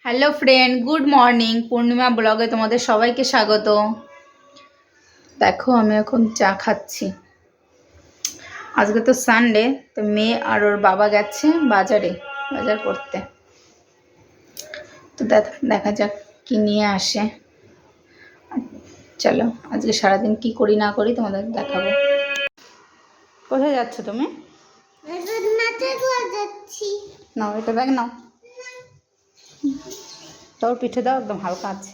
Hello friend, good morning. Purnima ব্লগে তোমাদের সবাইকে স্বাগত। দেখো আমি এখন চা খাচ্ছি। আজকে তো সানডে, তো মেয়ে আর ওর বাবা গেছে বাজার করতে। তো দেখা যাক কি নিয়ে আসে। চলো আজকে সারাদিন কি করি না করি তোমাদের দেখাবো। কোথায় যাচ্ছ তুমি? নাও এটা ব্যাগ নাও, তোর পিঠে দাও, একদম হালকা আছে।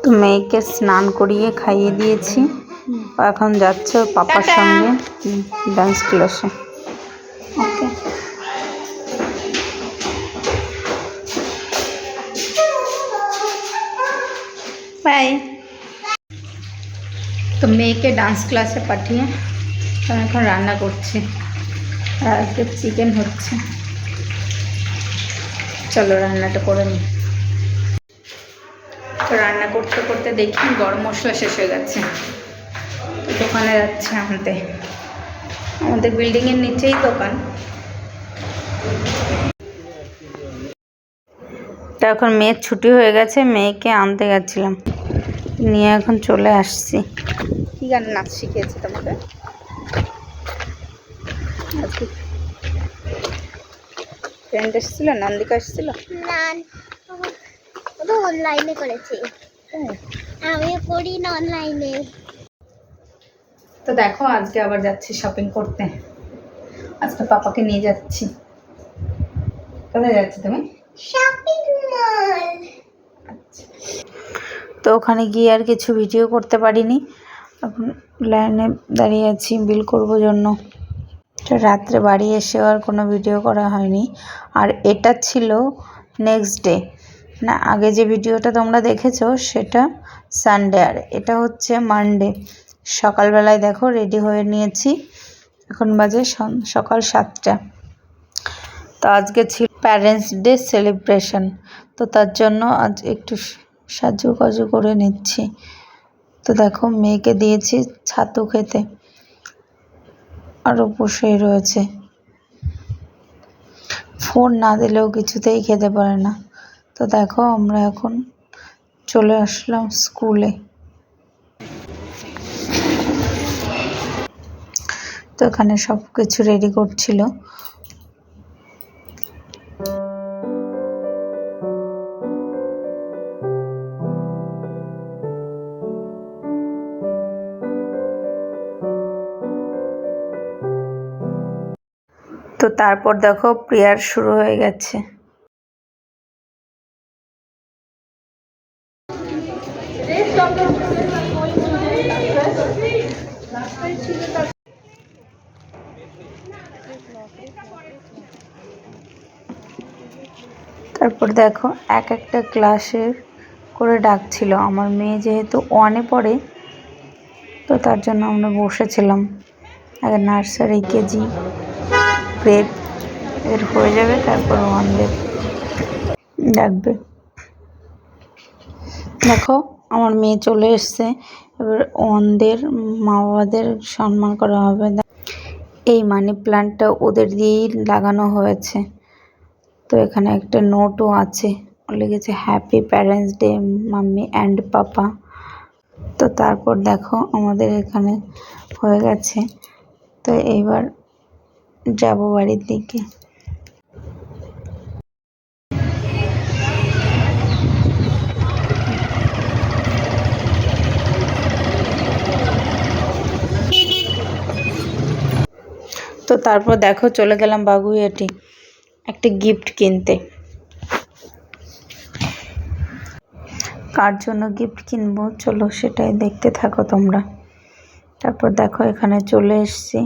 তো মেয়েকে স্নান করিয়ে খাইয়ে দিয়েছি, এখন যাচ্ছে ওর পাপার সঙ্গে ডান্স ক্লাসে। ওকে, বাই। তো মেয়েকে ডান্স ক্লাসে পাঠিয়ে আমি এখন রান্না করছি। আর আজকে চিকেন হচ্ছে। চলো রান্নাটা করে নিই। তো রান্না করতে করতে দেখি গরম মশলা শেষ হয়ে গেছে। তো দোকানে যাচ্ছে আনতে, আমাদের বিল্ডিংয়ের নিচেই দোকান। তো এখন মেয়ের ছুটি হয়ে গেছে, মেয়েকে আনতে গেছিলাম, নিয়ে এখন চলে আসছি। কি গান নাচ শিখিয়েছে তোমাকে আজকে? ফ্রেন্ড এসেছিল, নন্দিকা এসেছিল? না, ও তো অনলাইনে করেছে, আমিও করি না অনলাইনে। তো দেখো আজকে আবার যাচ্ছি শপিং করতে। আজকে পাপাকে নিয়ে যাচ্ছি। কোথায় যাচ্ছি তুমি? Shopping mall. আচ্ছা, তো ওখানে গিয়ে আর কিছু ভিডিও করতে পারিনি। এখন লাইনে দাঁড়িয়ে আছি বিল করব জন্য। রাত্রে বাড়ি এসেও আর কোনো ভিডিও করা হয়নি। আর এটা ছিল নেক্সট ডে, না আগে যে ভিডিওটা তোমরা দেখেছো সেটা সানডে, আর এটা হচ্ছে মানডে। সকালবেলায় দেখো রেডি হয়ে নিয়েছি, এখন বাজে সকাল 7টা। তো আজকে ছিল প্যারেন্টস ডে সেলিব্রেশন, তো তার জন্য আজ একটু সাজুগুজু করে নিচ্ছি। তো দেখো মেয়েকে দিয়েছি ছাতু খেতে, আরও বসেই রয়েছে। ফোন না দিলেও কিছুতেই খেতে পারে না। তো দেখো আমরা এখন চলে আসলাম স্কুলে। তো এখানে সব কিছু রেডি করছিল। তো তারপর দেখো প্রেয়ার শুরু হয়ে গেছে। তারপর দেখো এক একটা ক্লাসের করে ডাকছিল। আমার মেয়ে যেহেতু 1-এ পড়ে, তো তার জন্য আমরা বসেছিলাম। আগে নার্সারি, কেজি, প্রেপ এর হয়ে যাবে, তারপর 1দের ডাকবে। দেখো আমার মেয়ে চলে এসছে, এবার 1দের মা বাবাদের সম্মান করা হবে। এই মানি প্ল্যান্টটা ওদের দিয়েই লাগানো হয়েছে। তো এখানে একটা নোটও আছে, লিখেছে happy parents day mummy and পাপা। তো তারপর দেখো আমাদের এখানে হয়ে গেছে। তো এইবার যাব বাড়ির দিকে। তো তারপর দেখো চলে গেলাম বাগুইআটি একটা গিফট কিনতে। কার জন্য গিফট কিনবো চলো সেটাই দেখতে থাকো তোমরা। তারপর দেখো এখানে চলে এসেছি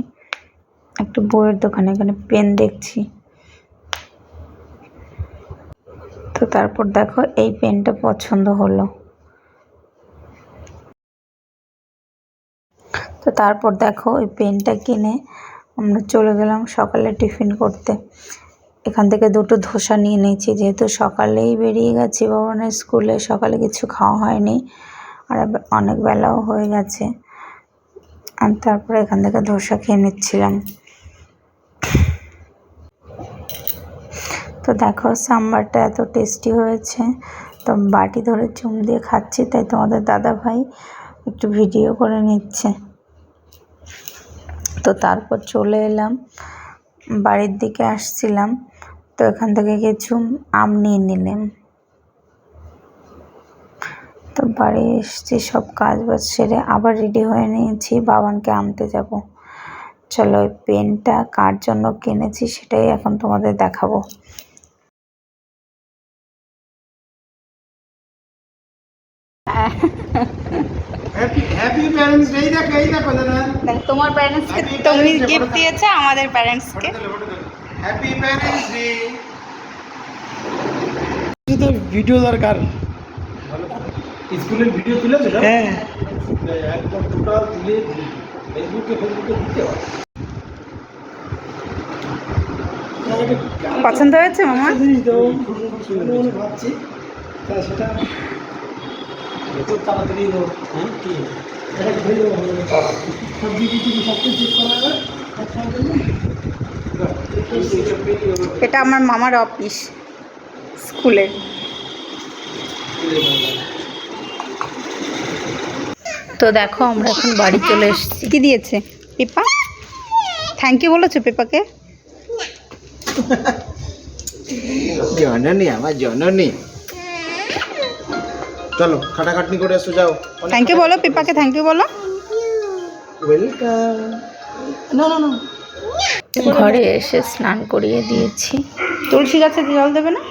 একটা বইয়ের দোকানে, এখানে পেন দেখছি। তো তারপর দেখো এই পেনটা পছন্দ হলো। তো তারপর দেখো ওই পেনটা কিনে আমরা চলে গেলাম সকালে টিফিন করতে। এখান থেকে 2টো ধোসা নিয়ে নিয়েছি, যেহেতু সকালেই বেরিয়ে গেছি ভবনের স্কুলে, সকালে কিছু খাওয়া হয়নি আর অনেক বেলাও হয়ে গেছে। আর তারপরে এখান থেকে ধোসা খেয়ে নিচ্ছিলাম। দেখো সাম্বারটা এত টেস্টি হয়েছে, তো বাটি ধরে চুম দিয়ে খাচ্ছি, তাই তোমাদের দাদা ভাই একটু ভিডিও করে নিচ্ছে। তো তারপর চলে এলাম, বাড়ির দিকে আসছিলাম, তো এখান থেকে কিছু আম নিয়ে নিলাম। তো বাড়ি এসেছি, সব কাজ বাজ সেরে আবার রেডি হয়ে নিয়েছি, বাবানকে আনতে যাব। চলো ওই পেনটা কার জন্য কিনেছি সেটাই এখন তোমাদের দেখাবো। Happy parents day. দেখো দাদা, তোমার প্যারেন্টসকে তুমি গিফট দিয়েছো, আমাদের প্যারেন্টসকে হ্যাপি প্যারেন্টস ডে। তো ভিডিও দরকার, স্কুলের ভিডিও তুলেছো? হ্যাঁ, একদম টোটাল তুলে ফেসবুকে দিতে হবে। পছন্দ হয়েছে মামা? ভাবছি তা সেটা এত তাড়াতাড়ি হ্যাঁ কি এটা আমার মামার অফিস স্কুলে। তো দেখো আমরা এখন বাড়ি চলে এসেছি। কি দিয়েছে পেপা? থ্যাংক ইউ বলেছো পেপাকে? জননী, আমার জননী। চলো খাটাখাটনি করে এসো, যাও। থ্যাংক ইউ বলো পেপাকে, থ্যাংক ইউ বলো। ওয়েলকাম। না না না, ঘরে এসে স্নান করিয়ে দিয়েছি। তুলসী গাছে জল দেবে না?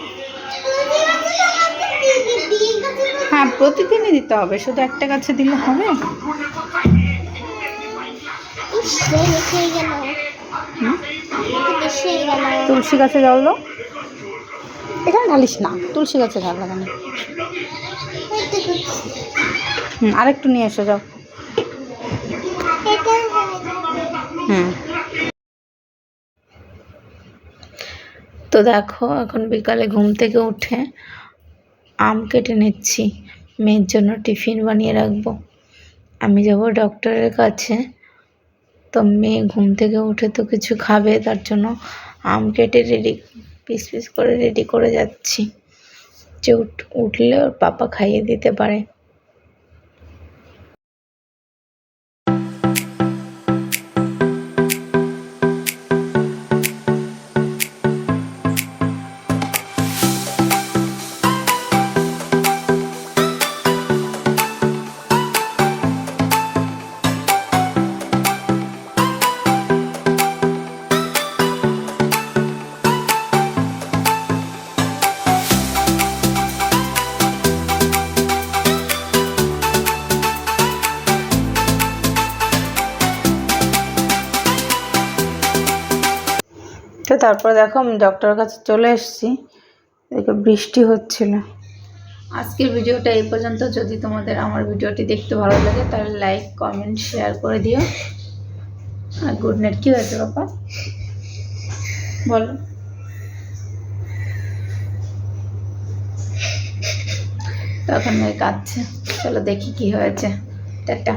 হ্যাঁ, প্রতিদিনই দিতে হবে, শুধু একটা গাছে দিলে হবে? তুলসী গাছে জল দাও। এখানে ঢালিস না, তুলসী গাছে ঢাল লাগানো। আরেকটু নিয়ে এসো, যাও। তো দেখো এখন বিকালে ঘুম থেকে উঠে আম কেটে নিচ্ছি, মেয়ের জন্য টিফিন বানিয়ে রাখবো। আমি যাব ডক্টরের কাছে, তো মেয়ে ঘুম থেকে উঠে তো কিছু খাবে, তার জন্য আম কেটে রেডি পিস পিস করে রেডি করে যাচ্ছি, যে উঠলে ওর পাপা খাইয়ে দিতে পারে। তো তারপর দেখো আমি ডক্টরের কাছে চলে এসেছি, দেখো বৃষ্টি হচ্ছিল। আজকের ভিডিওটা এই পর্যন্ত। যদি তোমাদের আমার ভিডিওটি দেখতে ভালো লাগে তাহলে লাইক কমেন্ট শেয়ার করে দিও। আর গুড নাইট। কী হয়েছে বাবা বলো? তখন মেয়ে কাঁদছে। চলো দেখি কি হয়েছে। টাটা।